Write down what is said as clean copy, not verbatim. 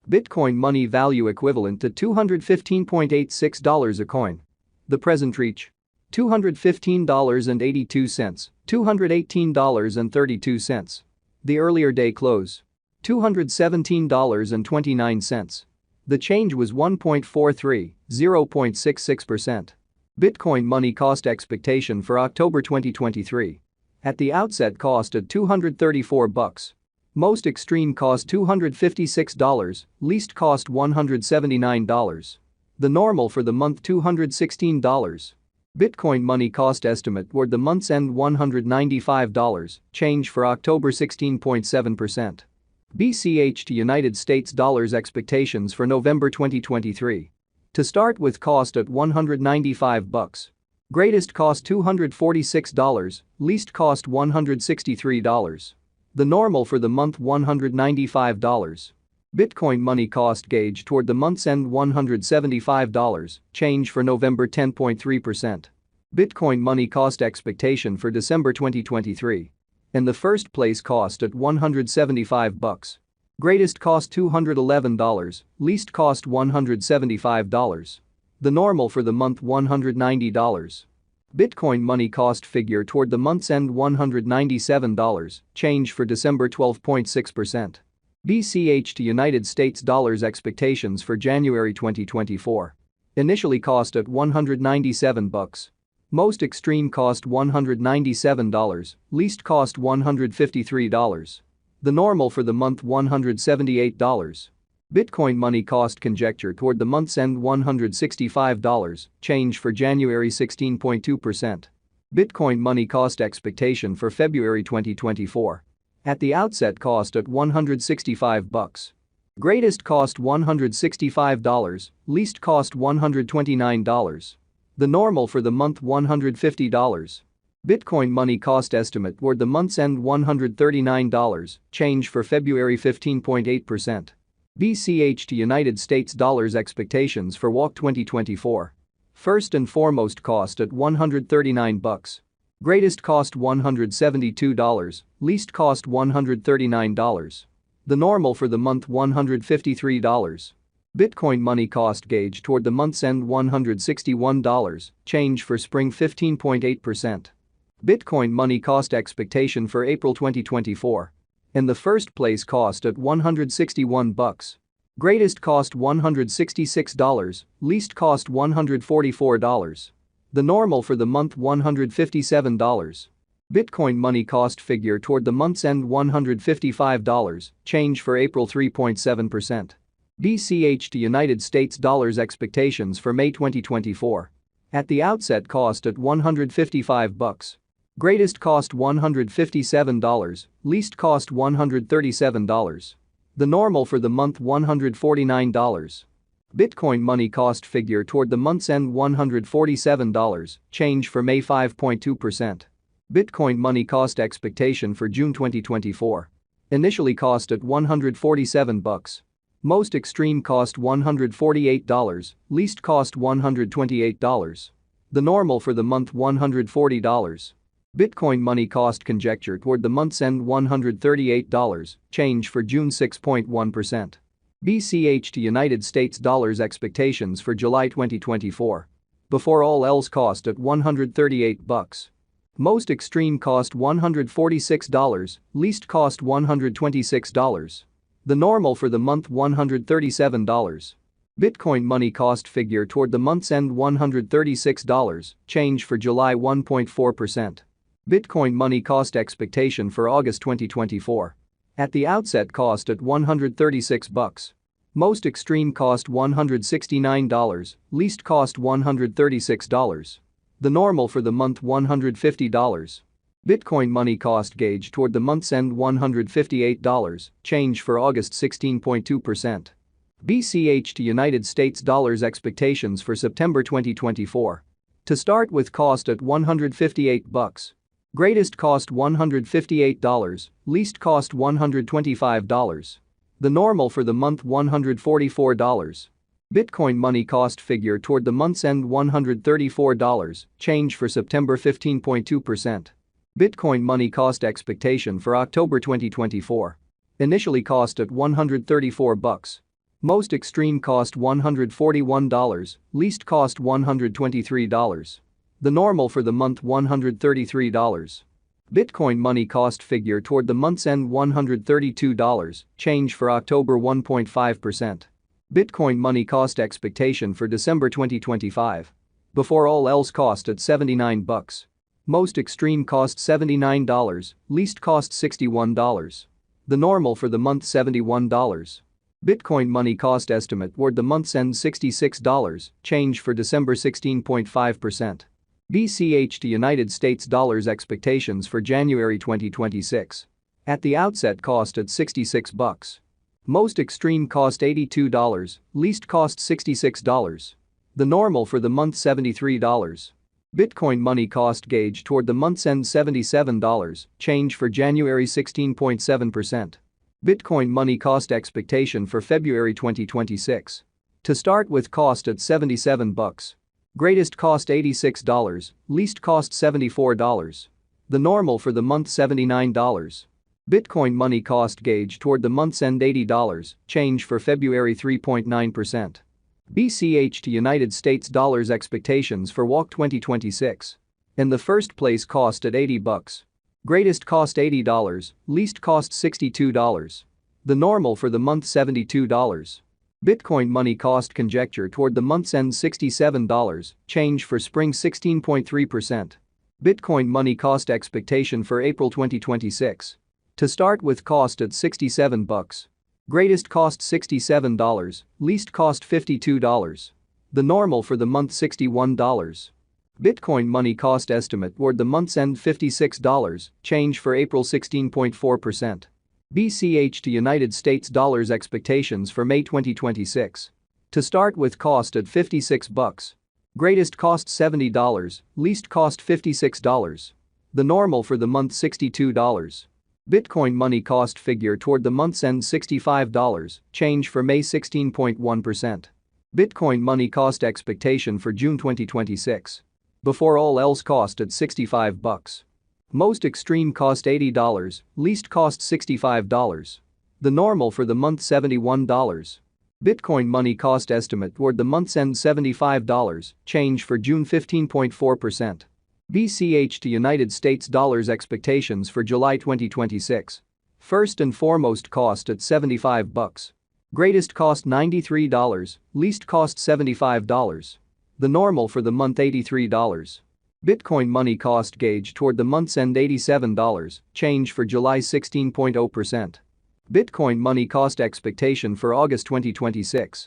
Bitcoin money value equivalent to $215.86 a coin. The present reach: $215.82, $218.32. The earlier day close: $217.29. The change was 1.43, 0.66%. Bitcoin money cost expectation for October 2023. At the outset cost at $234. Most extreme cost $256, least cost $179. The normal for the month $216. Bitcoin money cost estimate toward the month's end $195, change for October 16.7%. BCH to United States dollars expectations for November 2023. To start with cost at $195. Greatest cost $246, least cost $163. The normal for the month $195. Bitcoin money cost gauge toward the month's end $175, change for November 10.3%. Bitcoin money cost expectation for December 2023. In the first place cost at $175. Greatest cost $211, least cost $175. The normal for the month $190. Bitcoin money cost figure toward the month's end $197, change for December 12.6%. BCH to United States dollars expectations for January 2024. Initially cost at $197. Most extreme cost $197, least cost $153. The normal for the month $178. Bitcoin money cost conjecture toward the month's end $165, change for January 16.2%. Bitcoin money cost expectation for February 2024. At the outset cost at $165. Greatest cost $165, least cost $129. The normal for the month $150. Bitcoin money cost estimate toward the month's end $139, change for February 15.8%. BCH to United States dollars expectations for WOC 2024. First and foremost cost at $139. Greatest cost $172, least cost $139. The normal for the month $153. Bitcoin money cost gauge toward the month's end $161, change for spring 15.8%. Bitcoin money cost expectation for April 2024. In the first place cost at $161. Greatest cost $166, least cost $144. The normal for the month $157. Bitcoin money cost figure toward the month's end $155, change for April 3.7%. BCH to United States dollars expectations for May 2024. At the outset cost at $155. Greatest cost $157, least cost $137. The normal for the month $149. Bitcoin money cost figure toward the month's end $147, change for May 5.2%. Bitcoin money cost expectation for June 2024. Initially cost at $147. Most extreme cost $148, least cost $128. The normal for the month $140. Bitcoin money cost conjecture toward the month's end $138, change for June 6.1%. BCH to United States dollars expectations for July 2024. Before all else cost at $138. Most extreme cost $146, least cost $126. The normal for the month $137. Bitcoin money cost figure toward the month's end $136, change for July 1.4%. Bitcoin money cost expectation for August 2024. At the outset cost at $136. Most extreme cost $169, least cost $136. The normal for the month $150. Bitcoin money cost gauge toward the month's end $158, change for August 16.2%. BCH to United States dollars expectations for September 2024. To start with cost at $158. Greatest cost $158, least cost $125. The normal for the month $144. Bitcoin money cost figure toward the month's end $134, change for September 15.2%. Bitcoin money cost expectation for October 2024. Initially cost at $134. Most extreme cost $141, least cost $123. The normal for the month $133. Bitcoin money cost figure toward the month's end $132, change for October 1.5%. Bitcoin money cost expectation for December 2025. Before all else cost at $79. Most extreme cost $79, least cost $61. The normal for the month $71. Bitcoin money cost estimate toward the month's end $66, change for December 16.5%. BCH to United States dollars expectations for January 2026. At the outset cost at $66. Most extreme cost $82, least cost $66. The normal for the month $73. Bitcoin money cost gauge toward the month's end $77, change for January 16.7%. Bitcoin money cost expectation for February 2026. To start with cost at $77. Greatest cost $86, least cost $74. The normal for the month $79. Bitcoin money cost gauge toward the month's end $80, change for February 3.9%. BCH to United States dollars expectations for WAC 2026. In the first place cost at $80. Greatest cost $80, least cost $62. The normal for the month $72. Bitcoin money cost conjecture toward the month's end $67, change for spring 16.3%. Bitcoin money cost expectation for April 2026. To start with cost at $67. Greatest cost $67, least cost $52. The normal for the month $61. Bitcoin money cost estimate toward the month's end $56, change for April 16.4%. BCH to United States dollars expectations for May 2026. To start with cost at $56. Greatest cost $70, least cost $56. The normal for the month $62. Bitcoin money cost figure toward the month's end $65, change for May 16.1%. Bitcoin money cost expectation for June 2026. Before all else cost at $65. Most extreme cost $80, least cost $65. The normal for the month $71. Bitcoin money cost estimate toward the month's end $75, change for June 15.4%. BCH to United States dollars expectations for July 2026. First and foremost cost at $75. Greatest cost $93, least cost $75. The normal for the month $83. Bitcoin money cost gauge toward the month's end $87, change for July 16.0%. Bitcoin money cost expectation for August 2026.